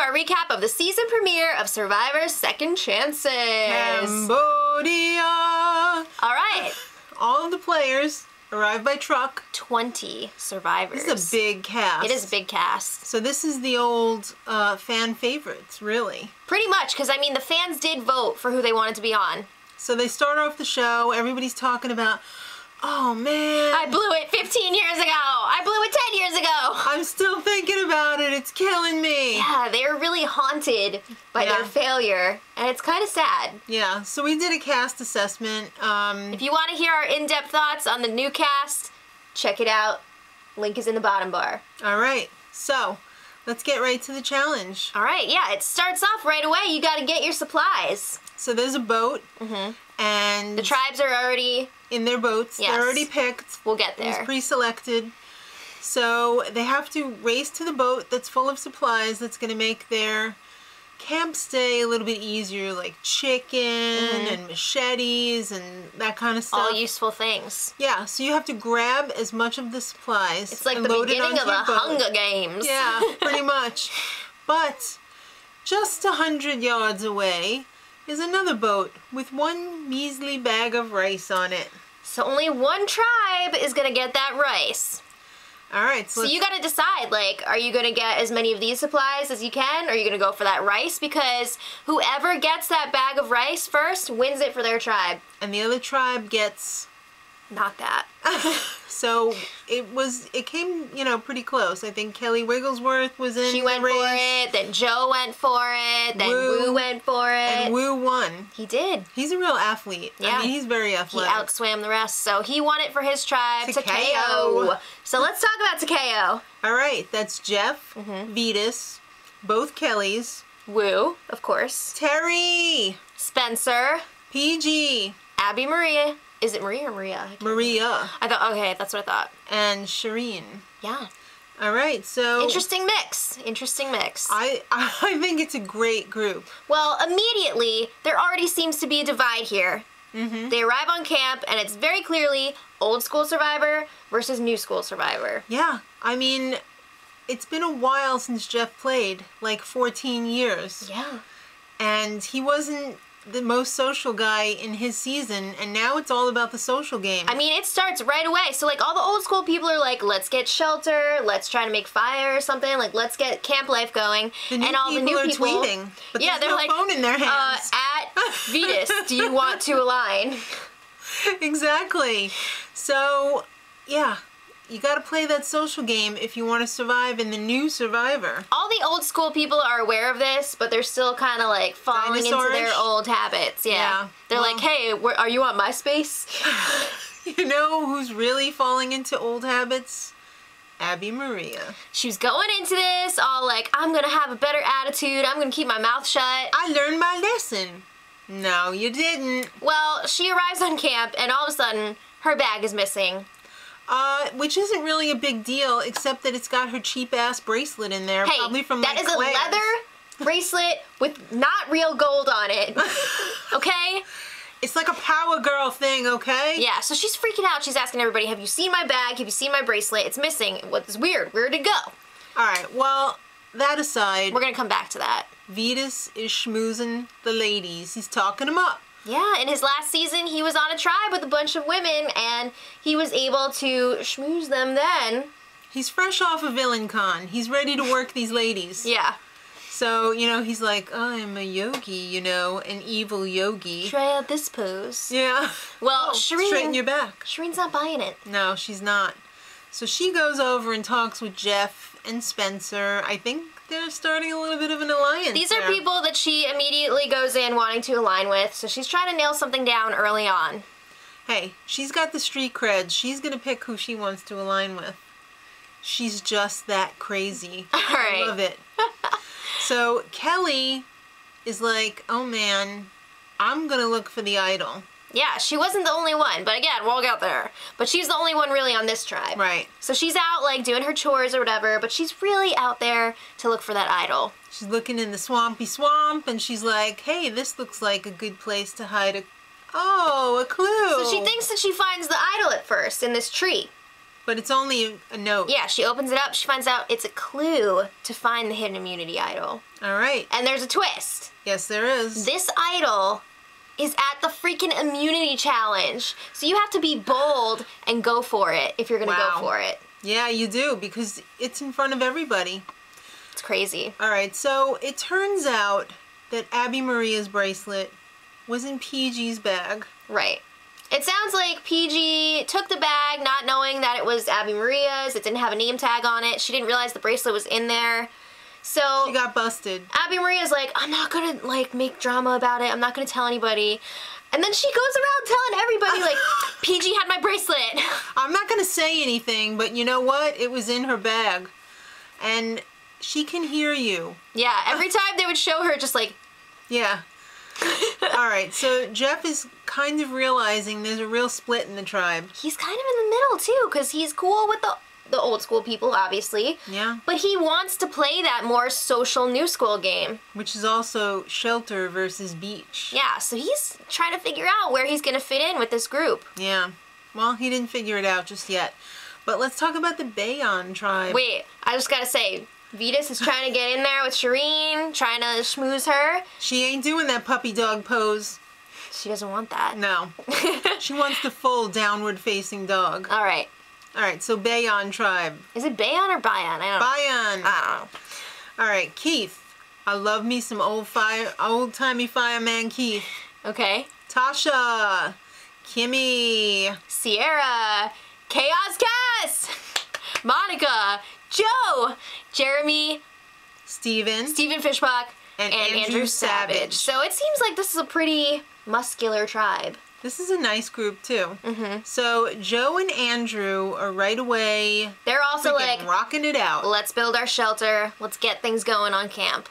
our recap of the season premiere of Survivor Second Chances. Cambodia! Alright. All of the players arrive by truck. 20 survivors. This is a big cast. It is a big cast. So this is the old fan favorites, really. Pretty much, because I mean the fans did vote for who they wanted to be on. So they start off the show, everybody's talking about, oh man. I blew it 15 years ago. I blew it 10 years ago. I'm still thinking about it. It's killing me. Yeah, they were really haunted by their failure, and it's kind of sad. Yeah, so we did a cast assessment. If you want to hear our in-depth thoughts on the new cast, check it out. Link is in the bottom bar. All right, so let's get right to the challenge. All right, yeah, it starts off right away. You got to get your supplies. So there's a boat, and the tribes are already in their boats. Yes. They're already picked. We'll get there. It's pre-selected. So they have to race to the boat that's full of supplies that's going to make their camp stay a little bit easier, like chicken and machetes and that kind of stuff. All useful things. Yeah, so you have to grab as much of the supplies. It's like and the load beginning it of onto a your boat. Hunger Games. Yeah, pretty much. But just 100 yards away is another boat with one measly bag of rice on it. So only one tribe is going to get that rice. All right, so you got to decide, like, are you going to get as many of these supplies as you can, or are you going to go for that rice? Because whoever gets that bag of rice first wins it for their tribe. And the other tribe gets... Not that. So it came, you know, pretty close. I think Kelly Wigglesworth was in She went the race. for it, then Joe went for it, then Woo went for it. And Woo won. He did. He's a real athlete. Yeah. I mean, he's very athletic. He outswam the rest, so he won it for his tribe, Takeo. Takeo. So let's talk about Takeo. All right, that's Jeff, Vetus, both Kellys. Woo, of course. Terry. Spencer. PG. Abby Maria. Is it Maria or Maria? Maria. I thought, okay, that's what I thought. And Shireen. Yeah. All right, so... Interesting mix. Interesting mix. I think it's a great group. Well, immediately, there already seems to be a divide here. They arrive on camp, and it's very clearly old school Survivor versus new school Survivor. Yeah, I mean, it's been a while since Jeff played, like 14 years. Yeah. And he wasn't the most social guy in his season, and now it's all about the social game. I mean, it starts right away. So, like, all the old school people are like, let's get shelter, let's try to make fire or something, like, let's get camp life going. The new and all the new people are tweeting, but yeah, there's they're no like, phone in their hands. At Vetus, do you want to align? Exactly. So, yeah, you gotta play that social game if you want to survive in the new Survivor. All the old school people are aware of this, but they're still kind of like falling into their old habits. Yeah. They're like, hey, are you on MySpace? You know who's really falling into old habits? Abby Maria. She was going into this all like, I'm gonna have a better attitude, I'm gonna keep my mouth shut. I learned my lesson. No, you didn't. Well, she arrives on camp and all of a sudden, her bag is missing. Which isn't really a big deal, except that it's got her cheap-ass bracelet in there, hey, probably from that like is a leather bracelet with not real gold on it, okay? It's like a power girl thing, okay? Yeah, so she's freaking out. She's asking everybody, have you seen my bag? Have you seen my bracelet? It's missing. What's weird? Where'd it go? All right, well, that aside... We're gonna come back to that. Vetus is schmoozing the ladies. He's talking them up. Yeah, in his last season, he was on a tribe with a bunch of women, and he was able to schmooze them then. He's fresh off of VillainCon. He's ready to work these ladies. Yeah. So, you know, he's like, I'm a yogi, you know, an evil yogi. Try out this pose. Yeah. Well, Shireen... Straighten your back. Shireen's not buying it. No, she's not. So she goes over and talks with Jeff and Spencer. I think they're starting a little bit of an alliance. These are people that she immediately goes in wanting to align with, so she's trying to nail something down early on. Hey, she's got the street cred. She's gonna pick who she wants to align with. She's just that crazy. All right. I love it. So Kelly is like, oh man, I'm gonna look for the idol. Yeah, she wasn't the only one, but again, we'll get there. But she's the only one really on this tribe. Right. So she's out, like, doing her chores or whatever, but she's really out there to look for that idol. She's looking in the swampy swamp, and she's like, hey, this looks like a good place to hide a clue. So she thinks that she finds the idol at first in this tree. But it's only a note. Yeah, she opens it up. She finds out it's a clue to find the hidden immunity idol. All right. And there's a twist. Yes, there is. This idol is at the freaking immunity challenge. So you have to be bold and go for it if you're going to go for it. Yeah, you do, because it's in front of everybody. It's crazy. All right, so it turns out that Abby Maria's bracelet was in PG's bag. Right. It sounds like PG took the bag not knowing that it was Abby Maria's. It didn't have a name tag on it. She didn't realize the bracelet was in there. So she got busted. Abby Maria's like, I'm not gonna like make drama about it. I'm not gonna tell anybody. And then she goes around telling everybody like, PG had my bracelet. I'm not gonna say anything, but you know what? It was in her bag. And she can hear you. Yeah, every time they would show her just like... Yeah. All right, so Jeff is kind of realizing there's a real split in the tribe. He's kind of in the middle, too, because he's cool with the old school people, obviously. Yeah. But he wants to play that more social new school game. Which is also shelter versus beach. Yeah, so he's trying to figure out where he's going to fit in with this group. Yeah. Well, he didn't figure it out just yet. But let's talk about the Bayon tribe. Wait, I just got to say... Vetus is trying to get in there with Shireen, trying to schmooze her. She ain't doing that puppy dog pose. She doesn't want that. No. She wants the full downward facing dog. All right. All right, so Bayon tribe. Is it Bayon or Bayon? Bayon. I don't know. All right, Keith. I love me some old-timey fireman Keith. Okay. Tasha. Kimmy. Sierra. Chaos Cass. Monica. Joe. Jeremy. Steven Fishbach. And Andrew Savage. So it seems like this is a pretty muscular tribe. This is a nice group, too. Mm-hmm. So Joe and Andrew are right away... They're also like... rocking it out. Let's build our shelter. Let's get things going on camp.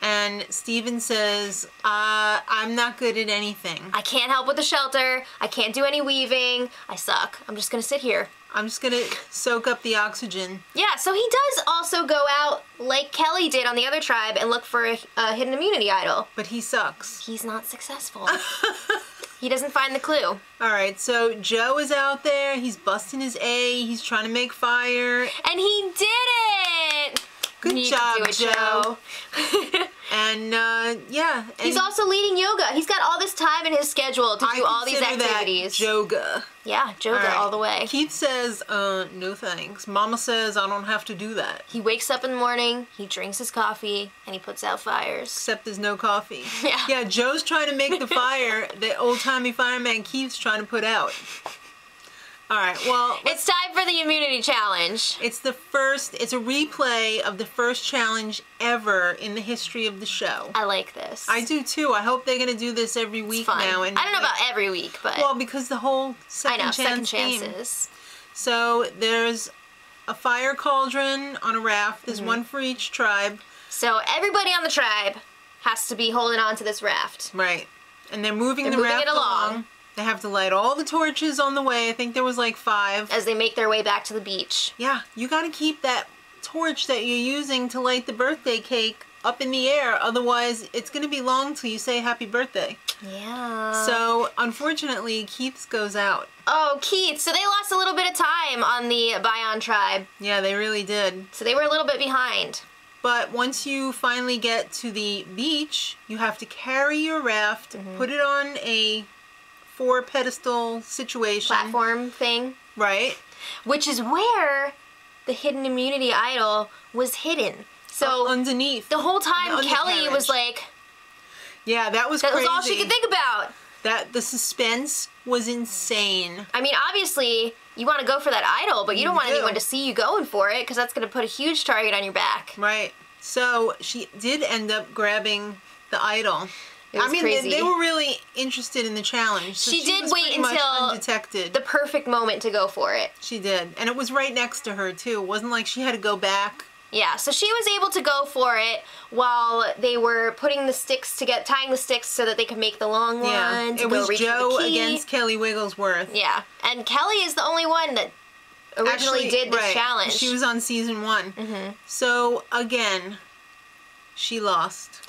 And Steven says, I'm not good at anything. I can't help with the shelter. I can't do any weaving. I suck. I'm just gonna sit here. I'm just gonna soak up the oxygen. Yeah, so he does also go out like Kelly did on the other tribe and look for a hidden immunity idol. But he sucks. He's not successful. He doesn't find the clue. Alright, so Joe is out there. He's busting his A. He's trying to make fire. And he did it! Good job, can do it, Joe. And, yeah. And he's also leading yoga. He's got all this time in his schedule to do all these activities. Yoga. Yeah, yoga all the way. Keith says, no thanks. Mama says I don't have to do that. He wakes up in the morning, he drinks his coffee, and he puts out fires. Except there's no coffee. Yeah. Yeah, Joe's trying to make the fire that old-timey fireman Keith's trying to put out. Alright, well... It's time for the immunity challenge. It's a replay of the first challenge ever in the history of the show. I like this. I do too. I hope they're going to do this every week now. And I don't know about every week, but... Well, because the whole second second chances. Game. So there's a fire cauldron on a raft. There's one for each tribe. So everybody on the tribe has to be holding on to this raft. Right. And they're moving the raft along. They have to light all the torches on the way. I think there was like 5. As they make their way back to the beach. Yeah, you got to keep that torch that you're using to light the birthday cake up in the air. Otherwise, it's going to be long till you say happy birthday. Yeah. So, unfortunately, Keith's goes out. Oh, Keith. So they lost a little bit of time on the Bayon tribe. Yeah, they really did. So they were a little bit behind. But once you finally get to the beach, you have to carry your raft, put it on a 4-pedestal situation. Platform thing. Right. Which is where the hidden immunity idol was hidden. So underneath. The whole time Kelly was like... Yeah, that was crazy. That was all she could think about. The suspense was insane. I mean, obviously, you want to go for that idol, but you don't want anyone to see you going for it, because that's going to put a huge target on your back. Right. So she did end up grabbing the idol. I mean, they were really interested in the challenge. So she did wait until undetected. The perfect moment to go for it. She did. And it was right next to her, too. It wasn't like she had to go back. Yeah, so she was able to go for it while they were putting the sticks tying the sticks so that they could make the long ones. It was Joe against Kelly Wigglesworth. Yeah, and Kelly is the only one that originally did this challenge. She was on season 1. So, again, she lost.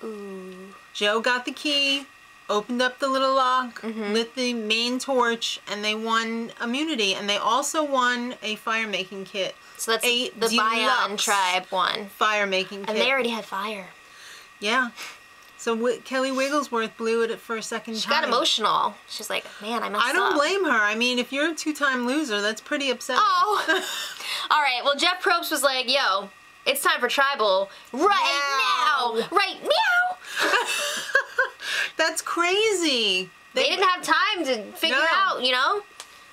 Ooh. Joe got the key. opened up the little lock, lit the main torch, and they won immunity. And they also won a fire-making kit. So that's the Bion tribe one. Fire-making kit. And they already had fire. Yeah. So Kelly Wigglesworth blew it for a second time. She got emotional. She's like, man, I messed up. I don't blame her. I mean, if you're a 2-time loser, that's pretty upsetting. Oh. All right. Well, Jeff Probst was like, yo, it's time for tribal right now. Right now. That's crazy. They didn't have time to figure out, you know?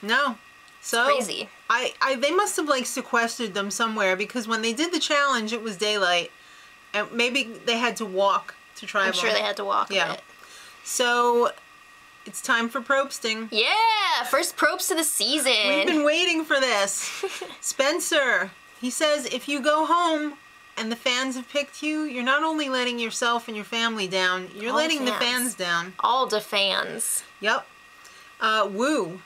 No. So crazy. They must have like sequestered them somewhere, because when they did the challenge, it was daylight. And maybe they had to walk to tribal. I'm sure they had to walk. Yeah. So it's time for probsting. Yeah, first probst of the season. We've been waiting for this. Spencer, he says, if you go home and the fans have picked you, you're not only letting yourself and your family down, you're letting the fans down. All the fans. Yep. Woo.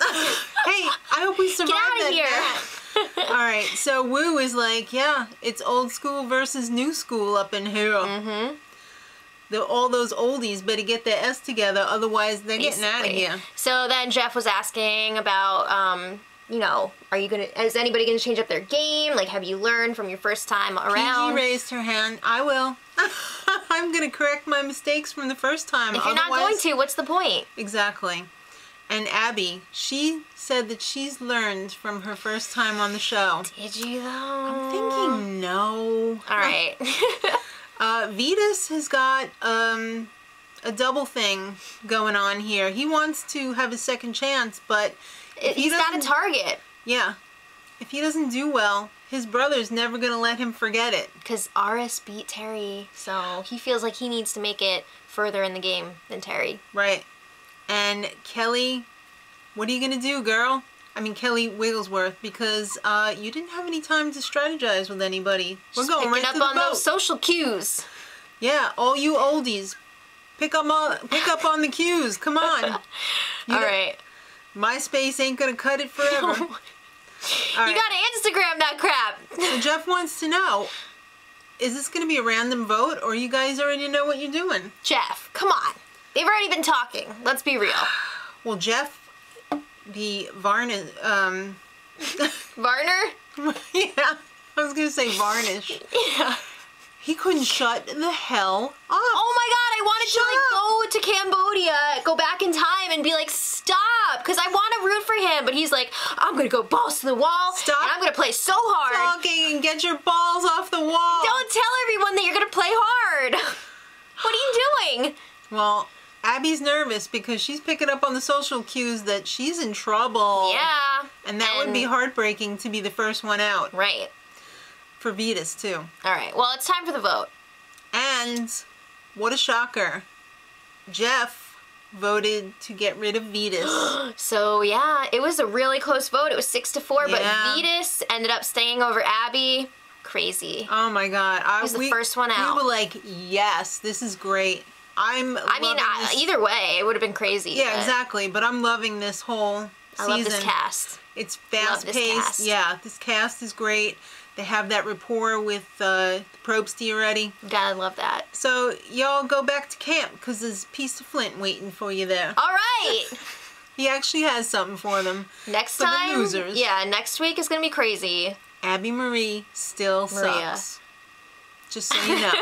Hey, I hope we survived Get that. out of here. All right, so Woo is like, yeah, it's old school versus new school up in here. All those oldies better get their S together, otherwise they're getting out of here. So then Jeff was asking about, you know, is anybody gonna change up their game? Like, have you learned from your first time around? PG raised her hand. I will. I'm gonna correct my mistakes from the first time. If you're not going to, what's the point? Exactly. And Abby, she said that she's learned from her first time on the show. Did you though? I'm thinking no. All right. Vetus has got a double thing going on here. He wants to have a second chance, but he's got a target. Yeah. If he doesn't do well, his brother's never going to let him forget it. Because RS beat Terry, so he feels like he needs to make it further in the game than Terry. Right. And Kelly, what are you going to do, girl? I mean, Kelly Wigglesworth, because you didn't have any time to strategize with anybody. We're going right to the boat. Picking up on those social cues. Yeah, all you oldies, pick up on the cues. Come on. All right. MySpace ain't going to cut it forever. All right. You got to Instagram that crap. So Jeff wants to know, is this going to be a random vote, or you guys already know what you're doing? Jeff, come on. They've already been talking. Let's be real. Well, Jeff, the Varnish, Varner? Yeah, I was going to say Varnish. Yeah. He couldn't shut the hell up. Oh my god, I wanted to like go to Cambodia, go back in time and be like, stop, because I want to root for him, but he's like, I'm going to go balls to the wall, stop, and I'm going to play so hard. Talking and get your balls off the wall. Don't tell everyone that you're going to play hard. What are you doing? Well, Abby's nervous because she's picking up on the social cues that she's in trouble. Yeah. And that would be heartbreaking to be the first one out. Right. For Vetus, too. All right. Well, it's time for the vote. And what a shocker. Jeff voted to get rid of Vetus. So, yeah, it was a really close vote. It was 6-4, but Vetus ended up staying over Abby. Crazy. Oh, my God. He was the first one out. We were like, yes, this is great. I mean, either way, it would have been crazy. Yeah, exactly. But I'm loving this whole season. I love this cast. It's fast-paced. Yeah, this cast is great. They have that rapport with Probsty already. Gotta love that. So, y'all go back to camp, because there's a piece of flint waiting for you there. All right! He actually has something for them. Next for time, the losers. Yeah, next week is going to be crazy. Abby Marie still sucks. Just so you know.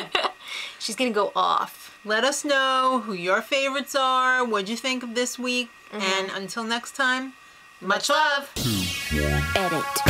She's going to go off. Let us know who your favorites are, what'd you think of this week, and until next time, much love. Edit.